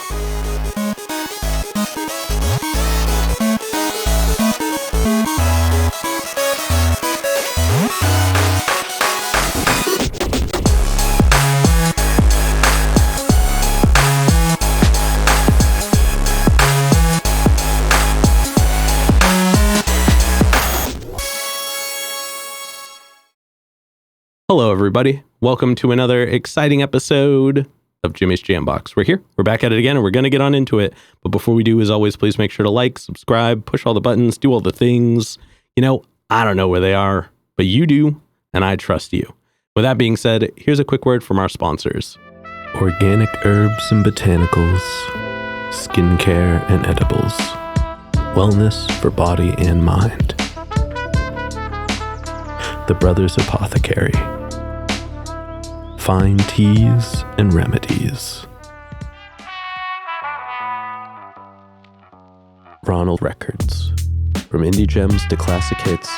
Hello, everybody. Welcome to another exciting episode of Jimmy's Jambox. We're here. We're back at it again, and we're going to get on into it. But before we do, as always, please make sure to like, subscribe, push all the buttons, do all the things. You know, I don't know where they are, but you do, and I trust you. With that being said, here's a quick word from our sponsors. Organic herbs and botanicals, skincare and edibles, wellness for body and mind. The Brothers Apothecary. Fine teas and remedies. Ronald Records. From indie gems to classic hits,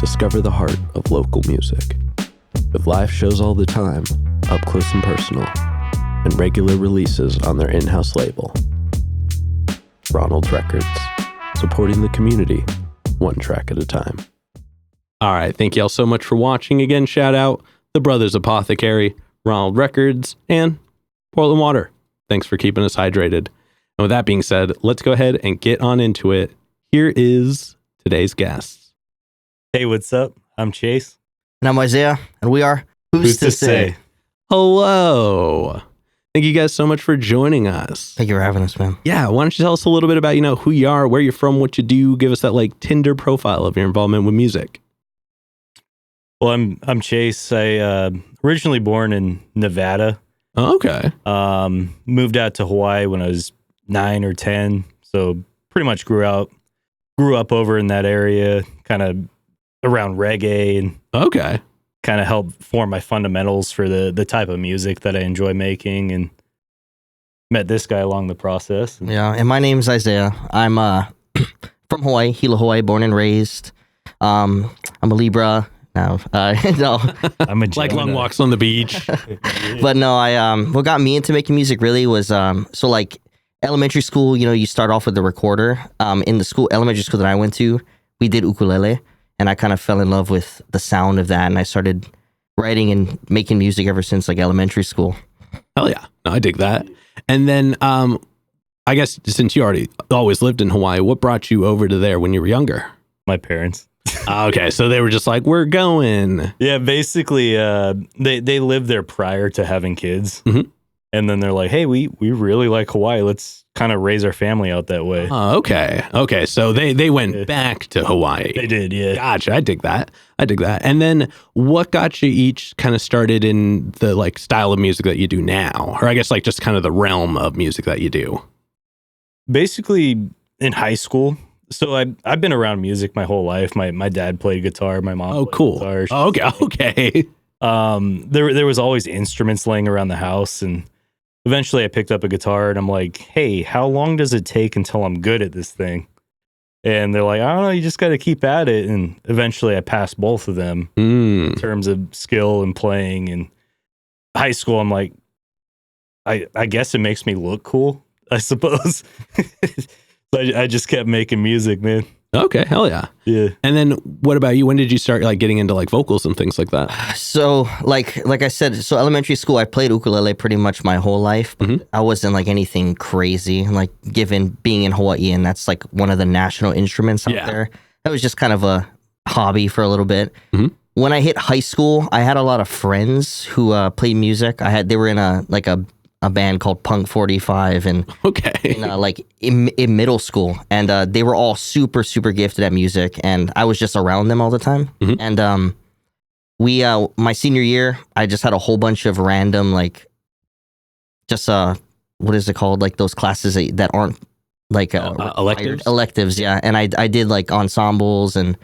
discover the heart of local music. With live shows all the time, up close and personal, and regular releases on their in-house label. Ronald Records. Supporting the community, one track at a time. All right. Thank you all so much for watching. Again, shout out The Brothers Apothecary, Ronald Records, and Portland Water. Thanks for keeping us hydrated. And with that being said, let's go ahead and get on into it. Here is today's guest. Hey, what's up? I'm Chase. And I'm Isaiah, and we are Who's to Say? Hello. Thank you guys so much for joining us. Thank you for having us, man. Yeah, why don't you tell us a little bit about, who you are, where you're from, what you do, give us that Tinder profile of your involvement with music. Well, I'm Chase. I originally born in Nevada. Oh, okay. Moved out to Hawaii when I was 9 or 10. So pretty much grew up over in that area, kind of around reggae, and okay, kind of helped form my fundamentals for the type of music that I enjoy making, and met this guy along the process. Yeah, and my name's Isaiah. I'm from Hawaii, Hilo, Hawaii, born and raised. I'm a Libra. No, no. I'm a like long walks on the beach. But no, what got me into making music really was elementary school. You start off with the recorder. In the elementary school that I went to, we did ukulele, and I kind of fell in love with the sound of that, and I started writing and making music ever since elementary school. Hell yeah, no, I dig that. And then I guess since you always lived in Hawaii, what brought you over to there when you were younger? My parents. Okay, so they were just like, we're going. Yeah, basically, they lived there prior to having kids. Mm-hmm. And then they're like, hey, we really like Hawaii. Let's kind of raise our family out that way. Oh, okay. Okay, so they went back to Hawaii. They did, yeah. Gotcha, I dig that. And then what got you each kind of started in the style of music that you do now? Or I guess just kind of the realm of music that you do? Basically, in high school. So I've been around music my whole life. My dad played guitar. My mom played guitar. Oh, okay. There was always instruments laying around the house, and eventually I picked up a guitar, and I'm like, hey, how long does it take until I'm good at this thing? And they're like, I don't know, you just got to keep at it. And eventually I passed both of them in terms of skill and playing. And high school, I'm like, I guess it makes me look cool, I suppose. I just kept making music, man. Okay, hell yeah. Yeah. And then what about you? When did you start getting into vocals and things like that? So like I said, elementary school, I played ukulele pretty much my whole life, but I wasn't anything crazy. Given being in Hawaii, and that's one of the national instruments out there, that was just kind of a hobby for a little bit. Mm-hmm. When I hit high school, I had a lot of friends who played music. They were in a band called Punk 45, and in middle school, and they were all super, super gifted at music, and I was just around them all the time. Mm-hmm. And my senior year, I just had a whole bunch of random what is it called, those classes that aren't electives, yeah. And I did ensembles and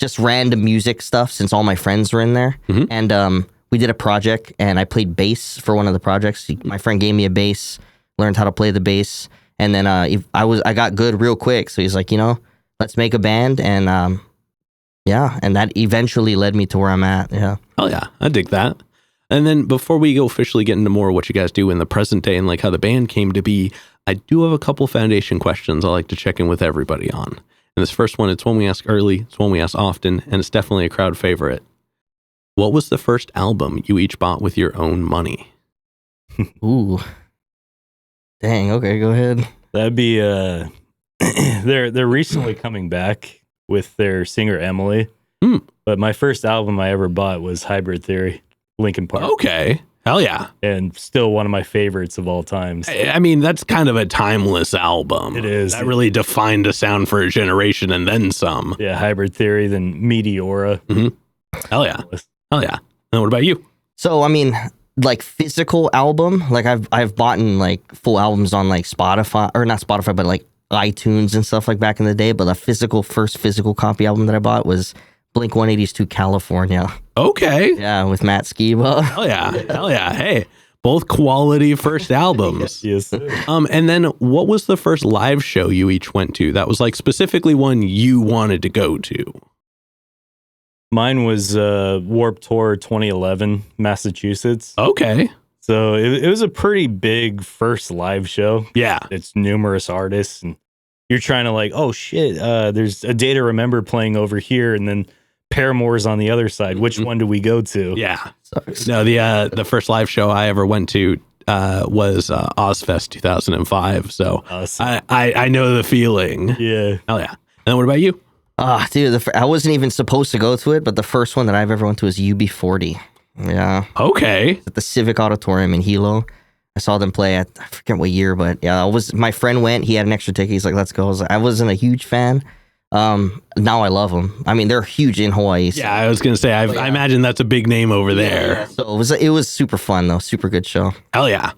just random music stuff since all my friends were in there. Mm-hmm. And we did a project, and I played bass for one of the projects. My friend gave me a bass, learned how to play the bass, and then I got good real quick. So he's like, let's make a band, and and that eventually led me to where I'm at. Yeah. Oh yeah, I dig that. And then before we go officially get into more what you guys do in the present day and like how the band came to be, I do have a couple foundation questions I like to check in with everybody on. And this first one, it's one we ask early, it's one we ask often, and it's definitely a crowd favorite. What was the first album you each bought with your own money? Ooh. Dang, okay, go ahead. That'd be they're recently coming back with their singer Emily. But my first album I ever bought was Hybrid Theory, Linkin Park. Okay. Hell yeah. And still one of my favorites of all time. So. I mean, that's kind of a timeless album. It is. That really defined a sound for a generation and then some. Yeah, Hybrid Theory, then Meteora. Hell yeah. Hell yeah. And what about you? So, I mean, like physical album, like I've bought like full albums on like Spotify, or not Spotify, but like iTunes and stuff like back in the day. But the first physical copy album that I bought was Blink-182's to California. Okay. Yeah, with Matt Skiba. Hell yeah. Hell yeah. Hey, both quality first albums. Yes. And then what was the first live show you each went to? That was like specifically one you wanted to go to. Mine was Warped Tour 2011, Massachusetts. Okay. So it was a pretty big first live show. Yeah. It's numerous artists, and you're trying to like, oh shit, there's A Day to Remember playing over here, and then Paramore's on the other side. Which one do we go to? Yeah. No, the first live show I ever went to was Ozfest 2005. So Awesome. I know the feeling. Yeah. Hell yeah. And then what about you? Dude, I wasn't even supposed to go to it, but the first one that I've ever went to was UB40. Yeah. Okay. At the Civic Auditorium in Hilo. I saw them play at, I forget what year, but yeah, my friend went, he had an extra ticket. He's like, let's go. I wasn't a huge fan. Now I love them. I mean, they're huge in Hawaii. So. Yeah, I was going to say, I imagine that's a big name over there. Yeah. So it was super fun though. Super good show. Hell yeah.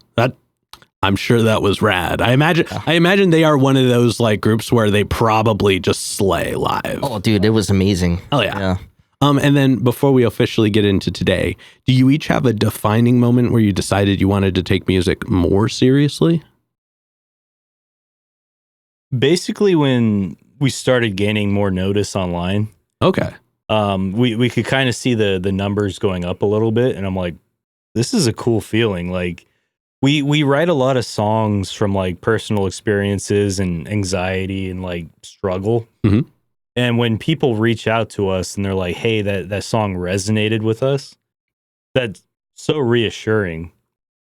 I'm sure that was rad. I imagine they are one of those like groups where they probably just slay live. Oh, dude, it was amazing. Hell yeah. And then before we officially get into today, do you each have a defining moment where you decided you wanted to take music more seriously? Basically, when we started gaining more notice online, Okay. we could kind of see the numbers going up a little bit, and I'm like, this is a cool feeling. Like we write a lot of songs from like personal experiences and anxiety and like struggle. Mm-hmm. And when people reach out to us and they're like, hey, that song resonated with us, that's so reassuring.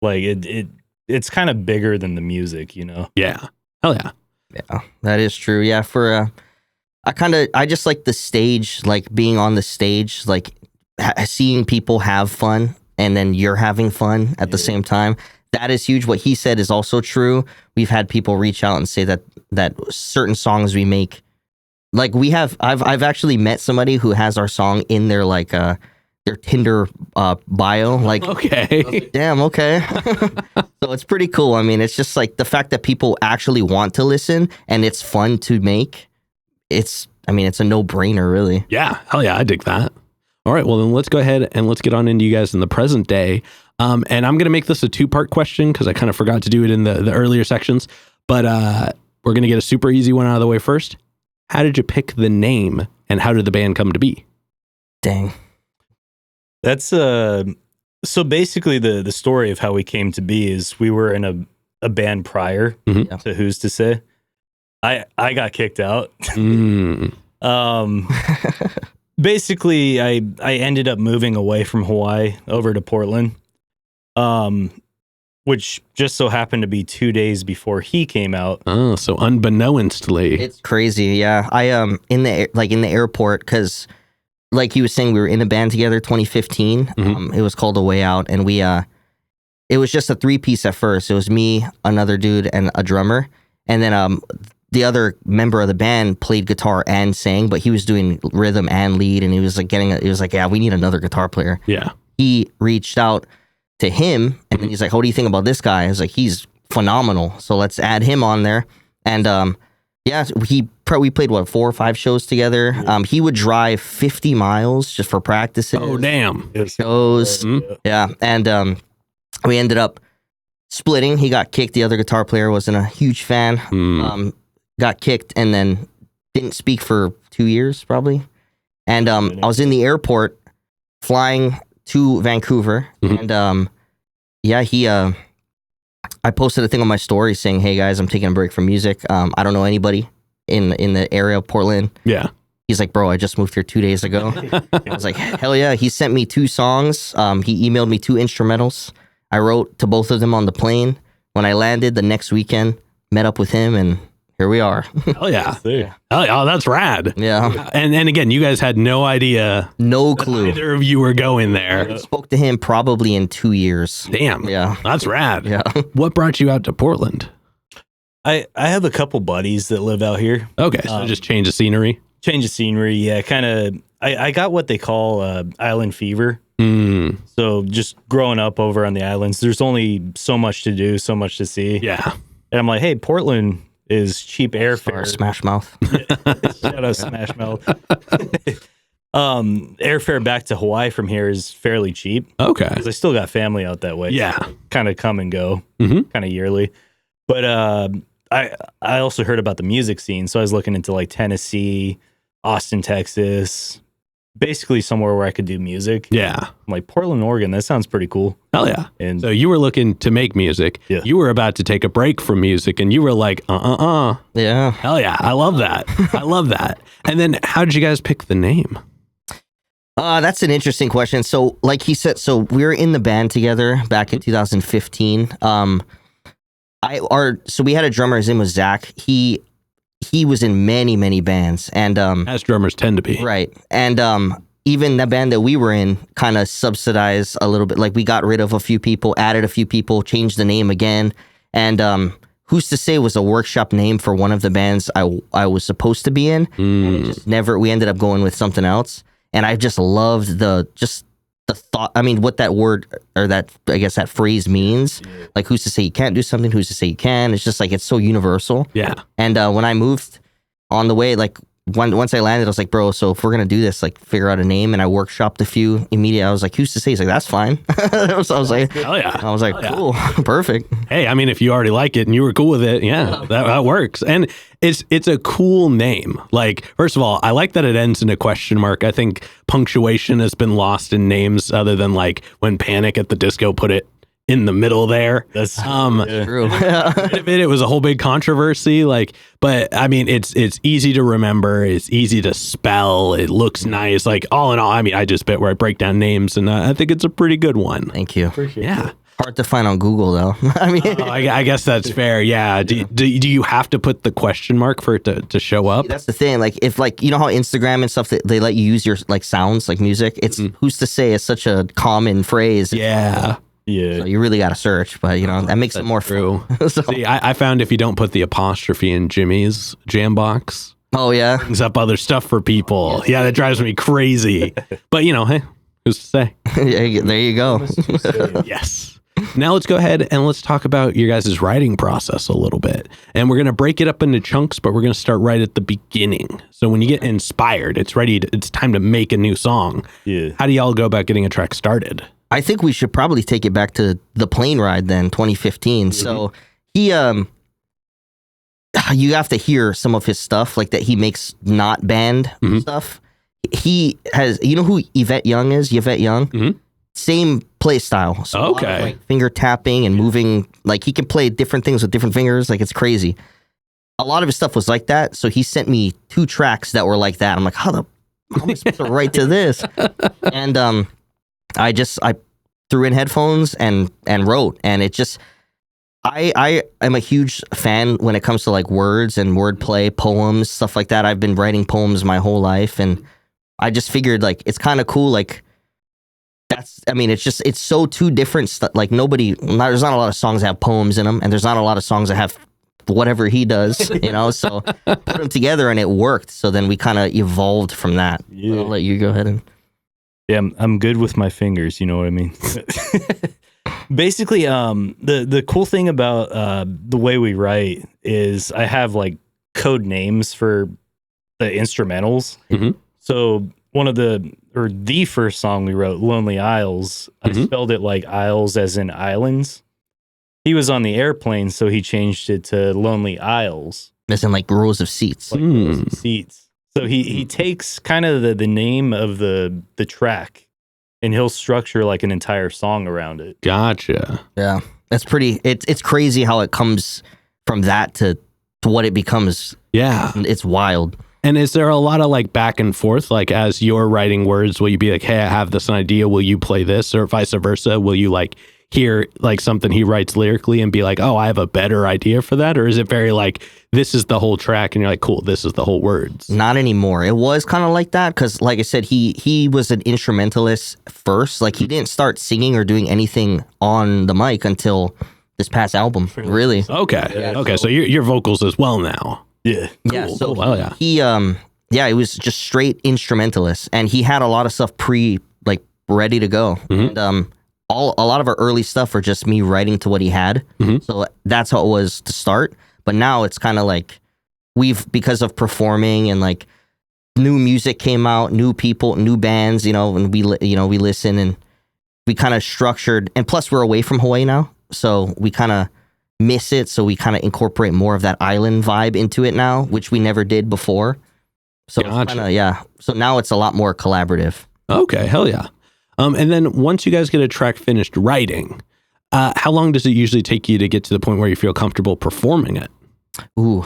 Like it's kind of bigger than the music, you know? Yeah. Hell yeah. Yeah, that is true. Yeah, I just like the stage, like being on the stage, like seeing people have fun and then you're having fun at the same time. That is huge. What he said is also true. We've had people reach out and say that certain songs we make, like I've actually met somebody who has our song in their like their Tinder bio. Like, okay. Damn, okay. So it's pretty cool. I mean, it's just like the fact that people actually want to listen and it's fun to make. It's a no-brainer, really. Yeah. Hell yeah. I dig that. All right. Well, then let's go ahead and let's get on into you guys in the present day. And I'm going to make this a two-part question because I kind of forgot to do it in the earlier sections. But we're going to get a super easy one out of the way first. How did you pick the name and how did the band come to be? Dang. That's so basically the story of how we came to be is we were in a band prior to Who's to Say. I got kicked out. Basically I ended up moving away from Hawaii over to Portland. Which just so happened to be 2 days before he came out. Oh, so unbeknownstly. It's crazy. Yeah. I in the airport, because like he was saying, we were in a band together 2015. It was called A Way Out, and it was just a 3-piece at first. It was me, another dude, and a drummer. And then the other member of the band played guitar and sang, but he was doing rhythm and lead, and he was like yeah, we need another guitar player. Yeah. He reached out to him, and then he's like, what do you think about this guy? I was like, he's phenomenal, so let's add him on there. And yeah, we played 4 or 5 shows together. He would drive 50 miles just for practices. Oh, damn. Shows. Yeah. And we ended up splitting. He got kicked. The other guitar player wasn't a huge fan. Got kicked and then didn't speak for 2 years probably. And I was in the airport flying to Vancouver, and yeah, he I posted a thing on my story saying, "Hey guys, I'm taking a break from music. I don't know anybody in the area of Portland." Yeah. He's like, "Bro, I just moved here 2 days ago." I was like, "Hell yeah!" He sent me 2 songs. He emailed me 2 instrumentals. I wrote to both of them on the plane. When I landed the next weekend, met up with him, and here we are. Hell yeah. There. Hell yeah. Oh, that's rad. Yeah, And again, you guys had no idea no that clue. either of you were going there. I spoke to him probably in 2 years. Damn. Yeah, That's rad. yeah. What brought you out to Portland? I have a couple buddies that live out here. Okay, so just change the scenery. Change of scenery, yeah. Kind of. I got what they call island fever. So just growing up over on the islands, there's only so much to do, so much to see. Yeah. And I'm like, hey, Portland is cheap airfare. Smash Mouth. Shout out Smash Mouth. Airfare back to Hawaii from here is fairly cheap Okay. because I still got family out that way. Yeah. Kind of come and go, Mhm. kind of yearly. But I also heard about the music scene, so I was looking into like Tennessee, Austin, Texas, basically somewhere where I could do music. Yeah. I'm like, Portland, Oregon, that sounds pretty cool. Hell yeah. And So you were looking to make music. Yeah. You were about to take a break from music and you were like, Yeah. Hell yeah. I love that. I love that. And then how did you guys pick the name? That's an interesting question. So, like he said, so we were in the band together back in 2015. So we had a drummer. His name was Zach. He was in many bands, and As drummers tend to be. right, and even the band that we were in kind of subsidized a little bit. Like we got rid of a few people, added a few people, changed the name again, and Who's to Say was a workshop name for one of the bands I was supposed to be in, and it just never. We ended up going with something else, and I just loved the thought. I mean, what that word or that I guess that phrase means. Like, who's to say you can't do something? Who's to say you can? It's just like it's so universal. Yeah. And when I moved on the way, like once I landed, I was like, bro, so if we're gonna do this, like, figure out a name. And I workshopped a few immediately. I was like, who's to say? He's like, that's fine. So I was like, Hell yeah. I was like, cool, perfect. Hey, I mean, if you already like it and you were cool with it, yeah, that works. And it's a cool name. Like, first of all, I like that it ends in a question mark. I think punctuation has been lost in names other than like when Panic at the Disco put it in the middle there. that's True. It was a whole big controversy. Like, but I mean, it's easy to remember. It's easy to spell. It looks nice. Like, all in all, I mean, I just bit where I break down names, and I think it's a pretty good one. Thank you. Yeah. Hard to find on Google though. I mean, I guess that's fair. Yeah. Do you have to put the question mark for it to show up? that's the thing. Like, if like, you know how Instagram and stuff, they let you use your like sounds, like music. It's who's to say is such a common phrase. Yeah. yeah. So you really got to search, but you know that makes it more True. fun. So, See, I found if you don't put the apostrophe in Jimmy's Jambox, oh yeah, brings up other stuff for people. Yeah, that drives me crazy. But you know, hey, who's to say? there you go. Yes. Now let's go ahead and let's talk about your guys' writing process a little bit. And we're going to break it up into chunks, but we're going to start right at the beginning. So when you get inspired, it's time to make a new song. Yeah. How do y'all go about getting a track started? I think we should probably take it back to the plane ride then, 2015. So he, you have to hear some of his stuff, like that he makes not band stuff. He has, you know who Yvette Young is? Yvette Young? Same play style. So a lot of, Okay. like, finger tapping and moving, like he can play different things with different fingers. Like it's crazy. A lot of his stuff was like that. So he sent me 2 tracks that were like that. I'm like, how am I supposed to write to this? And I threw in headphones and wrote, and it just, I am a huge fan when it comes to like words and wordplay, poems, stuff like that. I've been writing poems my whole life, and I just figured like it's kind of cool. Like it's so 2 different like there's not a lot of songs that have poems in them, and there's not a lot of songs that have whatever he does, you know. So put them together and it worked. So then we kind of evolved from that. Yeah. I'll let you go ahead and. Yeah, I'm good with my fingers. You know what I mean? Basically, the cool thing about the way we write is I have like code names for the instrumentals. So one of the first song we wrote, Lonely Isles, I spelled it like Isles as in islands. He was on the airplane, so he changed it to Lonely Isles. As in like rows of seats. Like rows of seats. So he takes kind of the name of the track and he'll structure like an entire song around it. Gotcha. Yeah, that's pretty. It's crazy how it comes from that to what it becomes. Yeah. It's wild. And is there a lot of like back and forth? Like as you're writing words, will you be like, hey, I have this idea. Will you play this? Or vice versa? Will you like hear like something he writes lyrically and be like, oh, I have a better idea for that? Or is it very like, this is the whole track and you're like, cool, this is the whole words? Not anymore. It was kind of like that because, like I said, he was an instrumentalist first. Like he didn't start singing or doing anything on the mic until this past album. Really? Okay. Yeah, okay. So your vocals as well now. Yeah. Yeah. Cool. So Well, yeah. he was just straight instrumentalist, and he had a lot of stuff ready to go. Mhm. And a lot of our early stuff were just me writing to what he had. Mhm. So that's how it was to start. But now it's kind of like because of performing and like new music came out, new people, new bands, and we listen and we kind of structured, and plus we're away from Hawaii now. So we kind of miss it. So we kind of incorporate more of that island vibe into it now, which we never did before. So Gotcha. So now it's a lot more collaborative. Okay. Hell yeah. And then once you guys get a track finished writing, how long does it usually take you to get to the point where you feel comfortable performing it? Ooh,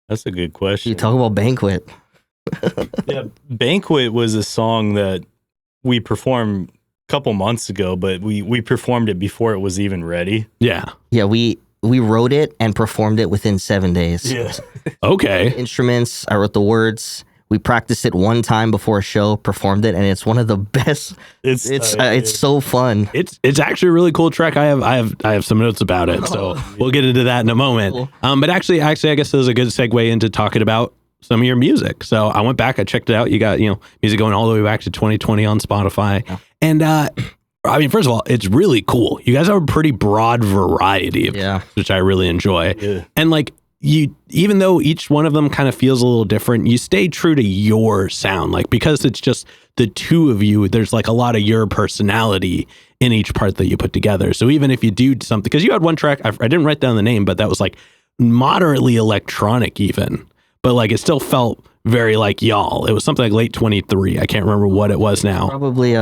That's a good question. you talk about Banquet. Yeah, Banquet was a song that we performed a couple months ago, but we performed it before it was even ready. Yeah. Yeah, we wrote it and performed it within 7 days. Yeah. Okay. Instruments, I wrote the words. We practiced it one time before a show, performed it, and it's one of the best. It's so fun. It's actually a really cool track. I have some notes about it, so we'll get into that in a moment. But actually, I guess this is a good segue into talking about some of your music. So I went back, I checked it out. You got music going all the way back to 2020 on Spotify, and I mean, first of all, it's really cool. You guys have a pretty broad variety of which I really enjoy, and like. Even though each one of them kind of feels a little different, you stay true to your sound. Like, because it's just the two of you, there's like a lot of your personality in each part that you put together. So even if you do something, because you had one track, I didn't write down the name, but that was like moderately electronic even, but like it still felt very like y'all. It was something like late 23. I can't remember what it was now. Probably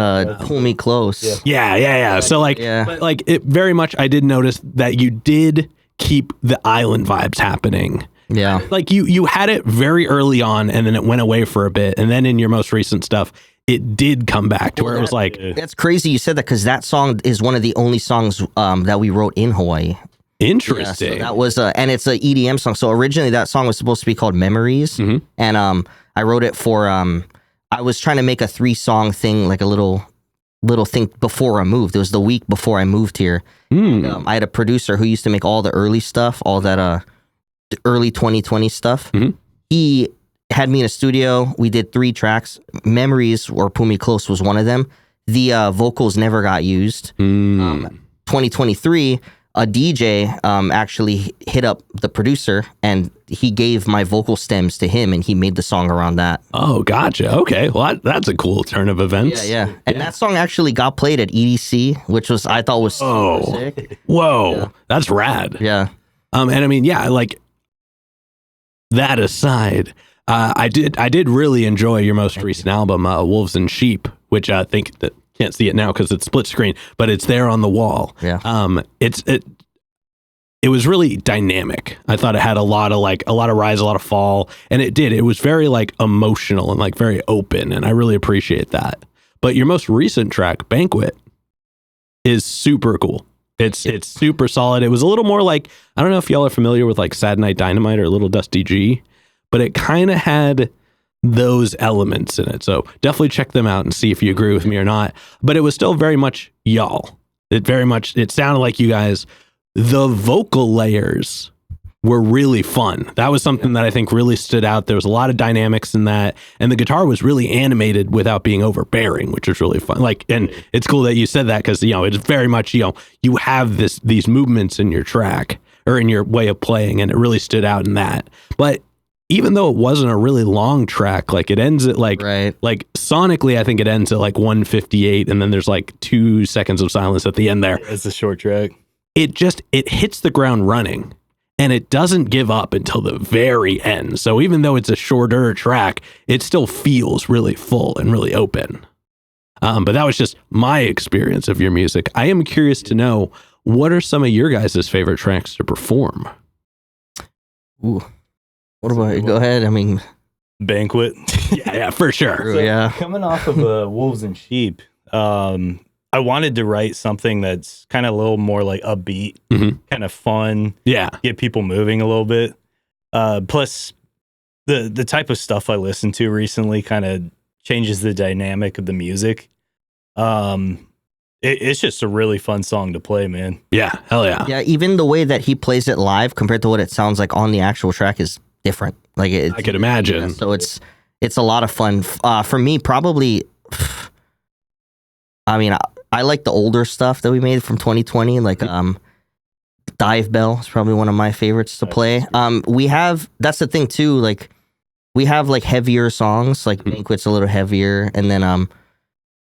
Pull Me Close. Yeah. So like, but like it very much, I did notice that you did keep the island vibes happening. Yeah. Like you had it very early on and then it went away for a bit. And then in your most recent stuff, it did come back to where it was like... That's crazy you said that because that song is one of the only songs that we wrote in Hawaii. Interesting. Yeah, so that was, and it's an EDM song. So originally that song was supposed to be called Memories. Mm-hmm. And I wrote it for, I was trying to make a 3-song thing, like a little thing before I moved. It was the week before I moved here. I had a producer who used to make all the early stuff, all that early 2020 stuff. Mm-hmm. He had me in a studio. We did 3 tracks. Memories or Pull Me Close was one of them. The vocals never got used. 2023, a DJ actually hit up the producer and he gave my vocal stems to him and he made the song around that. Oh, gotcha. Okay. Well, that's a cool turn of events. Yeah. And that song actually got played at EDC, which I thought was super sick. Whoa. Yeah. That's rad. Yeah. And I mean, yeah, like that aside, I did really enjoy your most recent album, Wolves and Sheep, which I think that can't see it now because it's split screen, but it's there on the wall. Yeah. It was really dynamic. I thought it had a lot of rise, a lot of fall, and it did. It was very like emotional and like very open, and I really appreciate that. But your most recent track, Banquet, is super cool. It's super solid. It was a little more like, I don't know if y'all are familiar with like Sad Night Dynamite or Little Dusty G, but it kind of had those elements in it. So definitely check them out and see if you agree with me or not. But it was still very much y'all. It sounded like you guys. The vocal layers were really fun. That was something that I think really stood out. There was a lot of dynamics in that, and the guitar was really animated without being overbearing, which was really fun. Like, and it's cool that you said that because it's very much you have these movements in your track or in your way of playing, and it really stood out in that. But even though it wasn't a really long track, like it ends at like sonically, I think it ends at like 1:58, and then there's like 2 seconds of silence at the end there. It's a short track. It hits the ground running, and it doesn't give up until the very end. So even though it's a shorter track, it still feels really full and really open. But that was just my experience of your music. I am curious to know, what are some of your guys' favorite tracks to perform? Ooh. What about you? Go ahead. I mean, Banquet. Yeah, for sure. yeah. Coming off of Wolves and Sheep, I wanted to write something that's kind of a little more like upbeat, kind of fun. Yeah. Get people moving a little bit. Plus, the type of stuff I listened to recently kind of changes the dynamic of the music. It's just a really fun song to play, man. Yeah, hell yeah. Yeah, even the way that he plays it live compared to what it sounds like on the actual track is different. Like I could imagine. Yeah, so it's a lot of fun. For me, probably. I mean, I like the older stuff that we made from 2020. Like Dive Bell is probably one of my favorites to play. That's the thing too. Like we have like heavier songs. Like Banquet's a little heavier, and then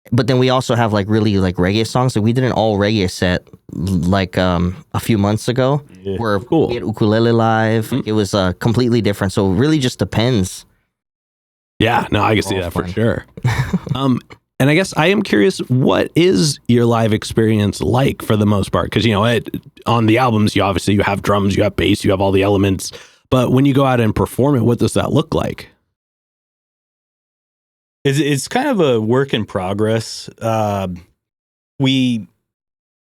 but then we also have like really like reggae songs. Like we did an all reggae set like a few months ago, where we had ukulele live. It was completely different. So it really just depends. Yeah, no, I can see that for sure. And I guess I am curious, what is your live experience like for the most part? Because, on the albums, you have drums, you have bass, you have all the elements. But when you go out and perform it, what does that look like? It's kind of a work in progress. We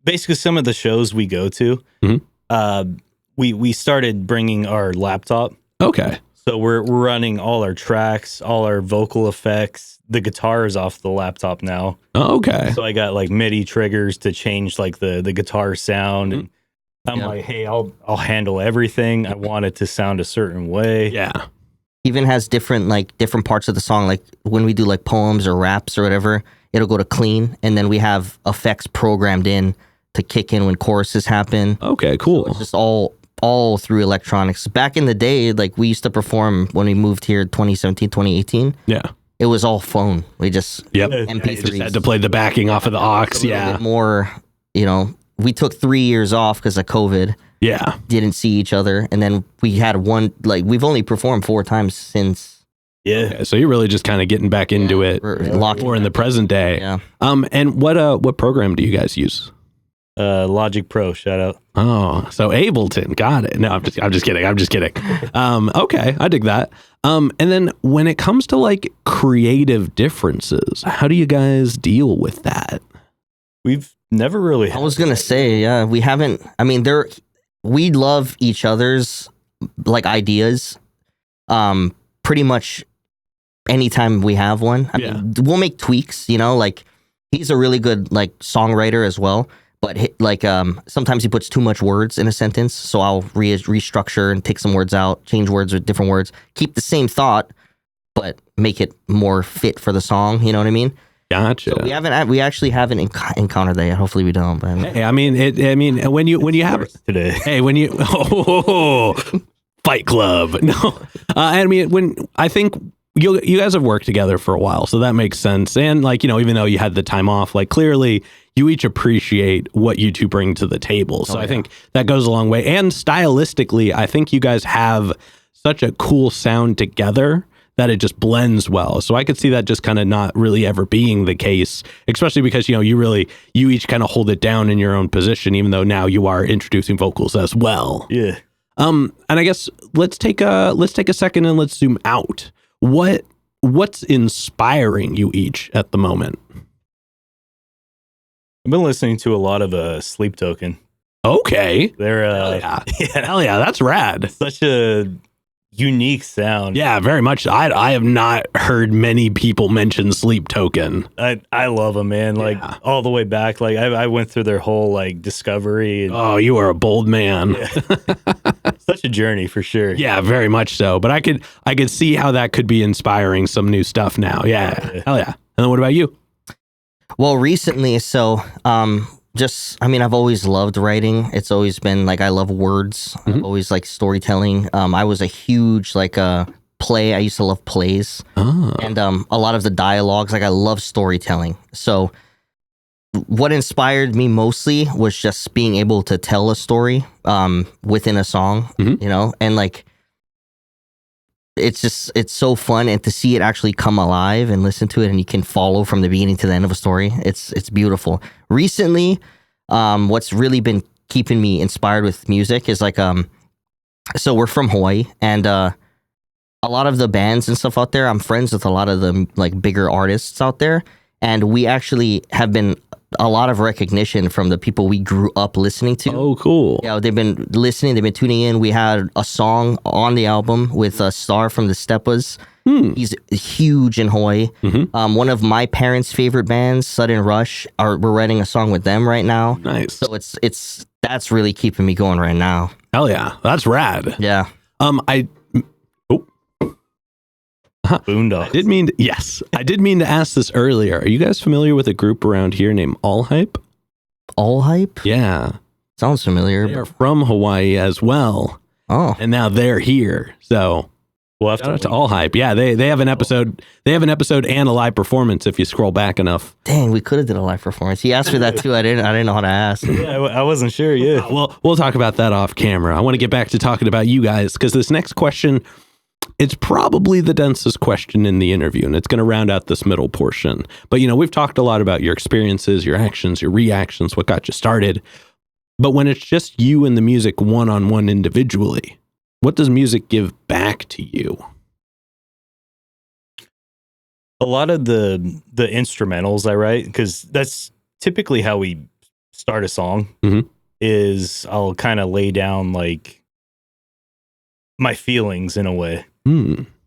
basically, some of the shows we go to, we started bringing our laptop. Okay. So we're running all our tracks, all our vocal effects. The guitar is off the laptop now. Oh, okay. So I got like MIDI triggers to change like the guitar sound. And I'm like, hey, I'll handle everything. I want it to sound a certain way. Yeah. Even has different parts of the song. Like when we do like poems or raps or whatever, it'll go to clean, and then we have effects programmed in to kick in when choruses happen. Okay, cool. So it's just all through electronics. Back in the day, like we used to perform when we moved here 2017, 2018. Yeah. It was all phone. We just MP3s. You just had to play the backing off of the aux. Yeah. Bit more, we took 3 years off because of COVID. Yeah. Didn't see each other. And then we had we've only performed 4 times since. Yeah. Okay, so you're really just kind of getting back into it more in the present day. Yeah. And what program do you guys use? Logic Pro, shout out. Oh, so Ableton, got it. No, I'm just kidding. Okay, I dig that. And then when it comes to like creative differences, how do you guys deal with that? We've never really. I was gonna say, we haven't. I mean, we love each other's like ideas. Pretty much anytime we have one, I mean, we'll make tweaks. Like he's a really good like songwriter as well. But sometimes he puts too much words in a sentence, so I'll restructure and take some words out, change words with different words, keep the same thought, but make it more fit for the song. You know what I mean? Gotcha. So we actually haven't encountered that yet. Hopefully we don't. But hey, I mean, when you have today. Hey, when you Fight Club. No, I think. You guys have worked together for a while, so that makes sense. And even though you had the time off, clearly you each appreciate what you two bring to the table. So I think that goes a long way. And stylistically, I think you guys have such a cool sound together that it just blends well. So I could see that just kind of not really ever being the case, especially because, you each kind of hold it down in your own position, even though now you are introducing vocals as well. Yeah. And I guess let's take a second and let's zoom out. What's inspiring you each at the moment? I've been listening to a lot of Sleep Token. Okay. They're Hell yeah, that's rad. Such a unique sound. Yeah, very much. I have not heard many people mention Sleep Token. I love them, man. Like all the way back. Like I went through their whole like discovery. Oh, you are a bold man. Yeah. Such a journey for sure. Yeah, very much so. But I could see how that could be inspiring some new stuff now. Yeah. Hell yeah. And then what about you? Well, recently, I've always loved writing. It's always been I love words. I've always liked storytelling. I was a huge play. I used to love plays. And a lot of the dialogues, I love storytelling. So what inspired me mostly was just being able to tell a story within a song, and it's so fun, and to see it actually come alive and listen to it, and you can follow from the beginning to the end of a story. It's beautiful. Recently, what's really been keeping me inspired with music is like so we're from Hawaii, and a lot of the bands and stuff out there, I'm friends with a lot of the like bigger artists out there, and we actually have been a lot of recognition from the people we grew up listening to. Oh, cool. Yeah, they've been listening, they've been tuning in. We had a song on the album with a Star from the Steppas. He's huge in Hawaii. One of my parents' favorite bands, Sudden Rush, we're writing a song with them right now. Nice. So that's really keeping me going right now. Hell yeah. That's rad. Yeah. Boondocks. I did mean to ask this earlier. Are you guys familiar with a group around here named All Hype? All Hype? Yeah. Sounds familiar. They are from Hawaii as well. Oh. And now they're here. So We'll have shout out to All Hype. Yeah, they have an episode. They have an episode and a live performance if you scroll back enough. Dang, we could have did a live performance. He asked for that too. I didn't know how to ask. Yeah, I wasn't sure. Yeah. Well, we'll talk about that off camera. I want to get back to talking about you guys because this next question, it's probably the densest question in the interview, and it's going to round out this middle portion. But, we've talked a lot about your experiences, your actions, your reactions, what got you started. But when it's just you and the music one-on-one individually, what does music give back to you? A lot of the instrumentals I write, because that's typically how we start a song, is I'll kind of lay down like my feelings in a way.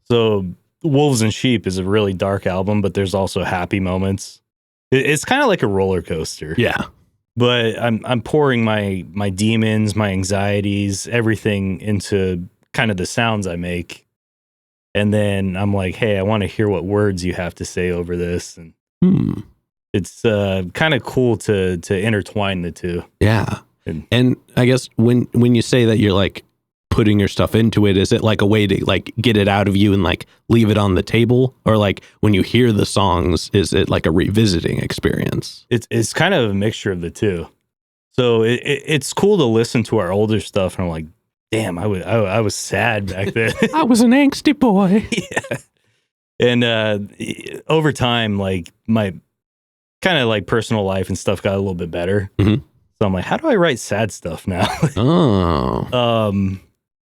So Wolves and Sheep is a really dark album, but there's also happy moments. It's kind of like a roller coaster. Yeah. But I'm pouring my demons, my anxieties, everything into kind of the sounds I make. And then I'm like, hey, I want to hear what words you have to say over this. And it's kind of cool to intertwine the two. Yeah. And I guess when you say that you're like putting your stuff into it, is it like a way to like get it out of you and like leave it on the table? Or like when you hear the songs, is it like a revisiting experience? It's kind of a mixture of the two. So it's cool to listen to our older stuff and I'm like, damn, I was sad back then. I was an angsty boy. Yeah. And over time, like my kind of like personal life and stuff got a little bit better. So I'm like, how do I write sad stuff now?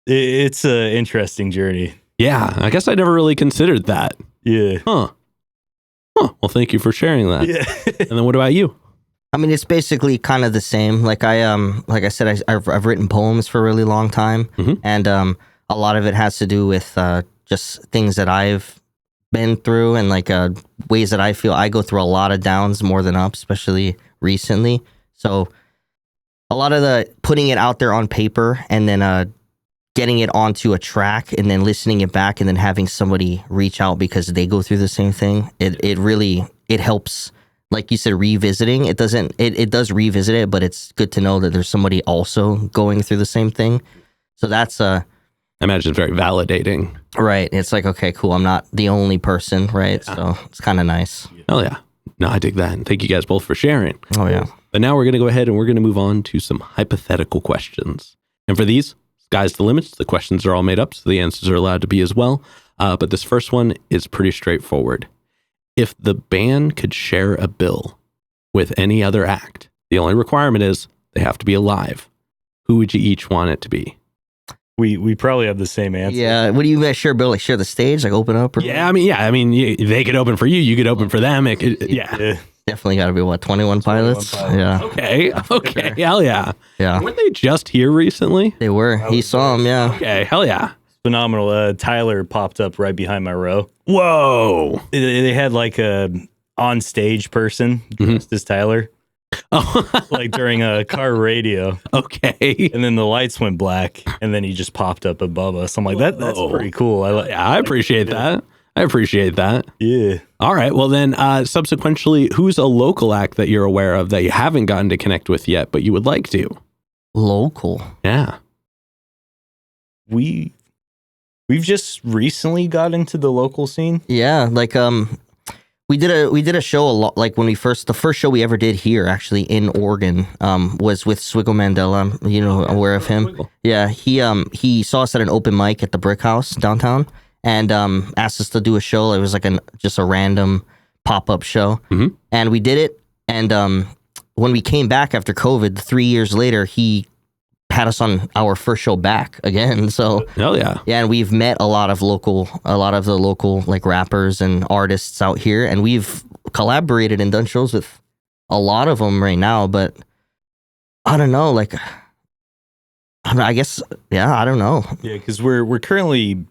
It's an interesting journey. Yeah, I guess I never really considered that. Yeah. Huh. Well, thank you for sharing that. Yeah. And then what about you? I mean, it's basically kind of the same. Like like I said, I've written poems for a really long time, and a lot of it has to do with just things that I've been through and like ways that I feel I go through a lot of downs more than ups, especially recently. So a lot of the putting it out there on paper and then getting it onto a track and then listening it back and then having somebody reach out because they go through the same thing. It really helps. Like you said, revisiting, it does revisit it, but it's good to know that there's somebody also going through the same thing. So that's I imagine it's very validating. Right. It's like, okay, cool. I'm not the only person, right? Yeah. So it's kind of nice. Oh yeah. No, I dig that. And thank you guys both for sharing. Oh yeah. But now we're going to go ahead and we're going to move on to some hypothetical questions. And for these, sky's the limit. The questions are all made up, so the answers are allowed to be as well. But this first one is pretty straightforward. If the band could share a bill with any other act, the only requirement is they have to be alive. Who would you each want it to be? We probably have the same answer. Yeah. What do you mean share, Bill? Like share the stage, like open up? Or I mean, they could open for you. You could open for them. Yeah. Definitely got to be 21 Pilots? Yeah. Okay. Okay. Hell yeah. Yeah. Weren't they just here recently? They were. He saw them. Yeah. Okay. Hell yeah. Phenomenal. Tyler popped up right behind my row. Whoa. They had like a on stage person dressed as Tyler. Oh, like during a car radio. Okay. And then the lights went black and then he just popped up above us. I'm like, that's pretty cool. I appreciate that. I appreciate that. Yeah. All right. Well, then subsequently, who's a local act that you're aware of that you haven't gotten to connect with yet, but you would like to? Local. Yeah. We've just recently got into the local scene. Yeah. Like, we did a show a lot, like when the first show we ever did here actually in Oregon was with Swiggle Mandela. You know, aware of him? Swiggle. Yeah, he saw us at an open mic at the Brick House downtown, and asked us to do a show. It was like just a random pop-up show, and we did it. And when we came back after COVID, 3 years later, he had us on our first show back again. So hell yeah. And we've met a lot of the local like rappers and artists out here, and we've collaborated and done shows with a lot of them right now. But I don't know, like, I guess, yeah, I don't know. Yeah, because we're currently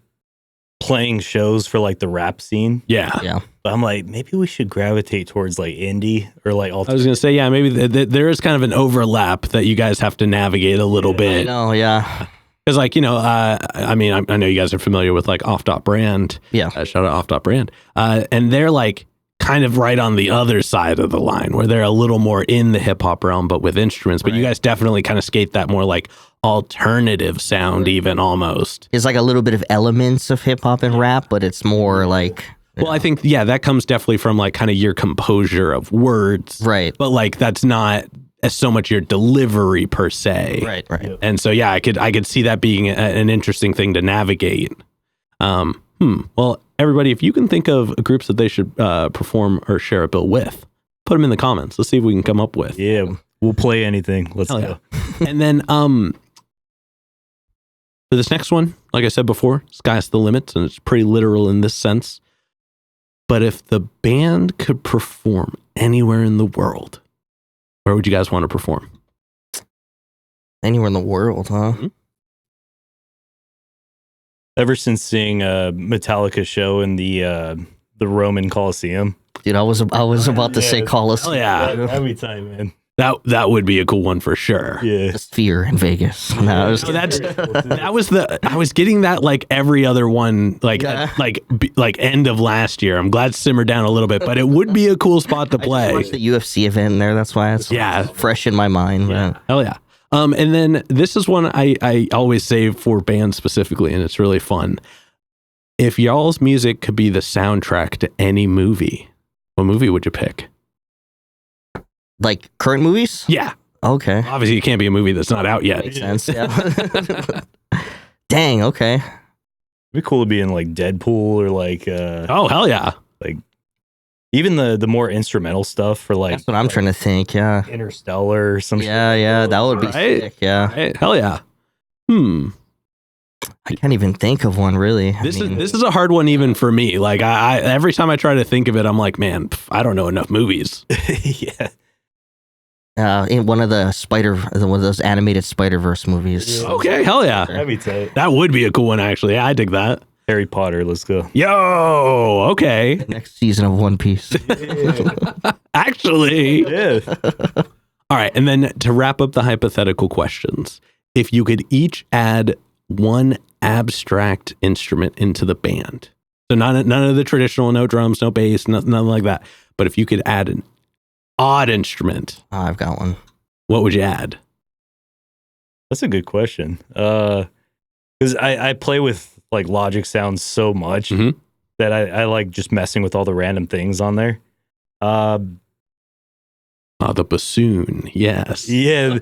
playing shows for like the rap scene. Yeah. But I'm like, maybe we should gravitate towards like indie or like I was gonna say, yeah, maybe there is kind of an overlap that you guys have to navigate a little bit. No, yeah. Because like, you know, I mean, I know you guys are familiar with like Off.Brand. Yeah. Shout out Off.Brand. And they're like kind of right on the other side of the line where they're a little more in the hip hop realm, but with instruments. But you guys definitely kind of skate that more like alternative sound, even almost. It's like a little bit of elements of hip hop and rap, but it's more like. Well, I think, yeah, that comes definitely from like kind of your composure of words. Right. But like that's not as so much your delivery per se. Right. And so, yeah, I could see that being an interesting thing to navigate. Well, everybody, if you can think of groups that they should perform or share a bill with, put them in the comments. Let's see if we can come up with. Yeah, we'll play anything. Let's go. Yeah. And then for this next one, like I said before, sky's the limit, and it's pretty literal in this sense. But if the band could perform anywhere in the world, where would you guys want to perform? Anywhere in the world, huh? Mm-hmm. Ever since seeing a Metallica show in the Roman Coliseum. Dude, I was about to say Coliseum. Oh yeah, every time, man. That would be a cool one for sure. Yeah, The Sphere in Vegas. No, it was- So that was I was getting that like every other one, like like end of last year. I'm glad it simmered down a little bit, but it would be a cool spot to I play. watched the UFC event in there. That's why it's fresh in my mind. Yeah. Hell yeah. And then this is one I always save for bands specifically, and it's really fun. If y'all's music could be the soundtrack to any movie, what movie would you pick? Like current movies? Yeah. Okay. Obviously, it can't be a movie that's not out yet. Makes sense. Yeah. Dang. Okay. it'd be cool to be in like Deadpool or like Oh, hell yeah. like even the more instrumental stuff for like That's what I'm trying to think. Yeah. Interstellar or some Yeah. That would be Right. sick. Yeah. Right? Hell yeah. I can't even think of one really. This is a hard one even for me. Like I every time I try to think of it, I'm like, man, I don't know enough movies. yeah. In one of one of those animated Spider-Verse movies. Yeah. Okay, hell yeah. That'd be tight. That would be a cool one, actually. I dig that. Harry Potter, let's go. Yo, okay. Next season of One Piece. Actually. Yeah. All right. And then to wrap up the hypothetical questions, if you could each add one abstract instrument into the band, so none of the traditional, no drums, no bass, nothing like that. But if you could add an odd instrument, Oh, I've got one. what would you add? That's a good question. Because I play with like Logic sounds so much Mhm. that I like just messing with all the random things on there. The bassoon. Yes. Yeah.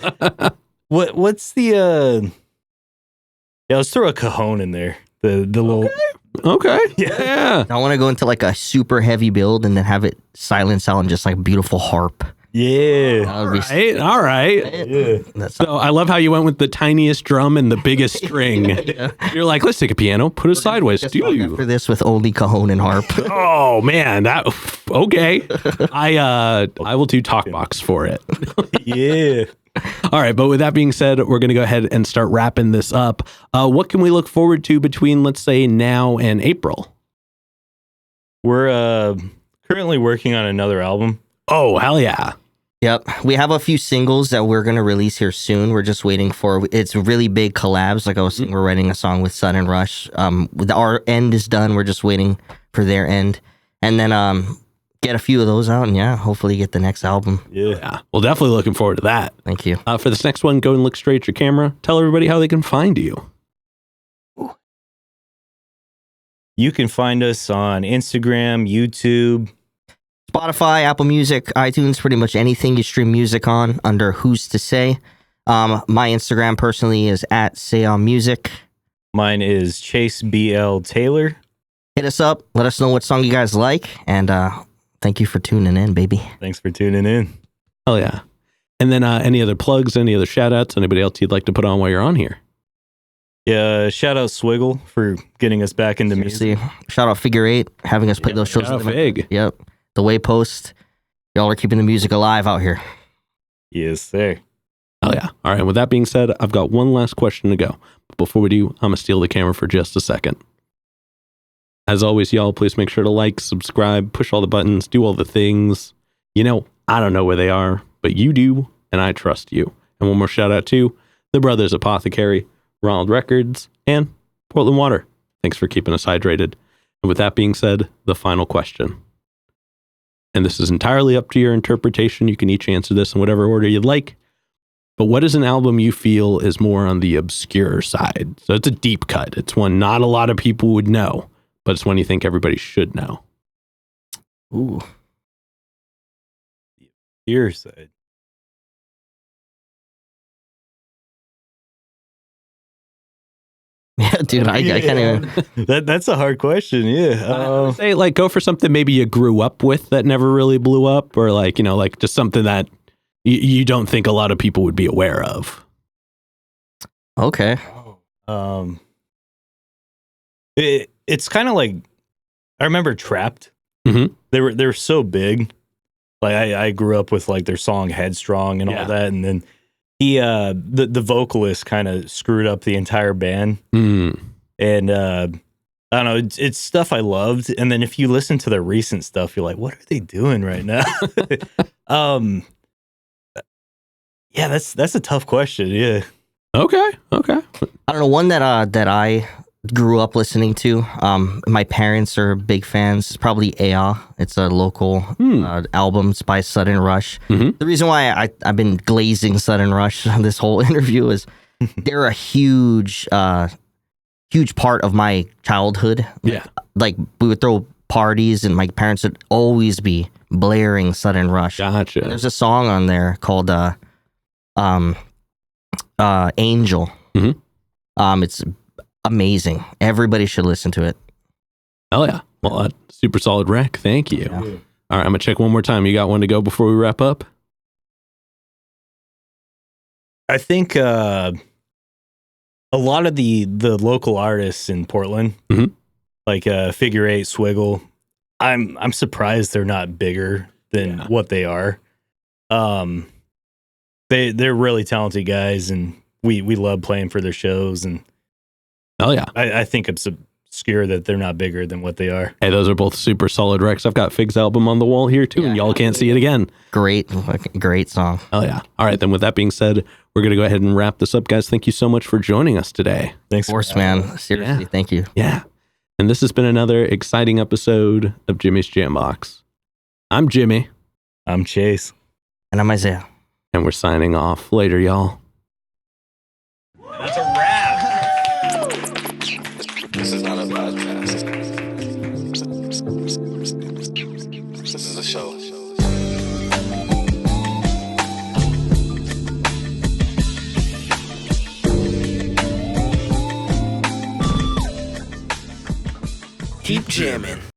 What's the yeah, let's throw a cajon in there. The little Okay. Yeah. I want to go into like a super heavy build and then have it silence out and just like beautiful harp. Yeah. That would be Right. All right. Yeah. That's So I love how you went with the tiniest drum and the biggest string. You're like, let's take a piano, put it sideways. just Do going you? after this with only cajon and harp. Oh man, that okay. I will do talk box for it. Yeah. All right, but with that being said, we're going to go ahead and start wrapping this up. What can we look forward to between, let's say, now and April? We're currently working on another album. Oh, hell yeah. Yep. We have a few singles that we're going to release here soon. We're just waiting for it's really big collabs. Like I was saying, we're writing a song with Sudden Rush. Our end is done. We're just waiting for their end. And then get a few of those out and hopefully get the next album. Yeah. Well, definitely looking forward to that. Thank you. For this next one, go and look straight at your camera. Tell everybody how they can find you. You can find us on Instagram, YouTube. Spotify, Apple Music, iTunes, pretty much anything you stream music on under Who's to Say. My Instagram personally is @SayOnMusic. Mine is Chase BL Taylor. hit us up. Let us know what song you guys like. And thank you for tuning in, baby. Thanks for tuning in. Hell yeah. And then any other plugs, any other shout outs, anybody else you'd like to put on while you're on here? Yeah, shout out Swiggle for getting us back into music. Shout out Figure 8, having us play those shows. Shout out Fig. Yep. The Waypost. Y'all are keeping the music alive out here. Yes, sir. Oh yeah. All right. And with that being said, I've got one last question to go. But before we do, I'm going to steal the camera for just a second. As always, y'all, please make sure to like, subscribe, push all the buttons, do all the things. You know, I don't know where they are, but you do, and I trust you. And one more shout out to the Brothers Apothecary, Ronald Records, and Portland Water. Thanks for keeping us hydrated. And with that being said, the final question. And this is entirely up to your interpretation. You can each answer this in whatever order you'd like. But what is an album you feel is more on the obscure side? So it's a deep cut. It's one not a lot of people would know, but it's one you think everybody should know. Ooh. Your side. Yeah, dude, I can't even. That's a hard question. Yeah. Say like go for something maybe you grew up with that never really blew up, or like, you know, like just something that you don't think a lot of people would be aware of. Okay. It's kind of like I remember Trapped. Mm-hmm. They were so big. Like I grew up with like their song Headstrong and all that, and then the vocalist kind of screwed up the entire band. And I don't know, it's stuff I loved, and then if you listen to their recent stuff, you're like, what are they doing right now? Yeah, that's a tough question. Yeah. Okay. I don't know, one that I grew up listening to. My parents are big fans. It's probably Ea. It's a local album. It's by Sudden Rush. Mm-hmm. The reason why I've been glazing Sudden Rush this whole interview is they're a huge part of my childhood. Like we would throw parties and my parents would always be blaring Sudden Rush. Gotcha. There's a song on there called Angel. Mm-hmm. It's amazing. Everybody should listen to it. Oh yeah. Well, super solid rec. Thank you. Yeah. All right, I'm gonna check one more time. You got one to go before we wrap up? I think a lot of the local artists in Portland, like Figure 8, Swiggle, I'm surprised they're not bigger than what they are. They're really talented guys, and we love playing for their shows. And oh yeah, I think it's obscure that they're not bigger than what they are. Hey, those are both super solid recs. I've got Fig's album on the wall here too, and y'all can't see it again. Great song. Oh yeah. All right, then with that being said, we're gonna go ahead and wrap this up, guys. Thank you so much for joining us today. Thanks, Of course, man. Seriously, thank you. Yeah. And this has been another exciting episode of Jimmy's Jambox. I'm Jimmy. I'm Chase. And I'm Isaiah. And we're signing off. Later, y'all. That's a wrap. This is not a podcast. This is a show. Keep jamming.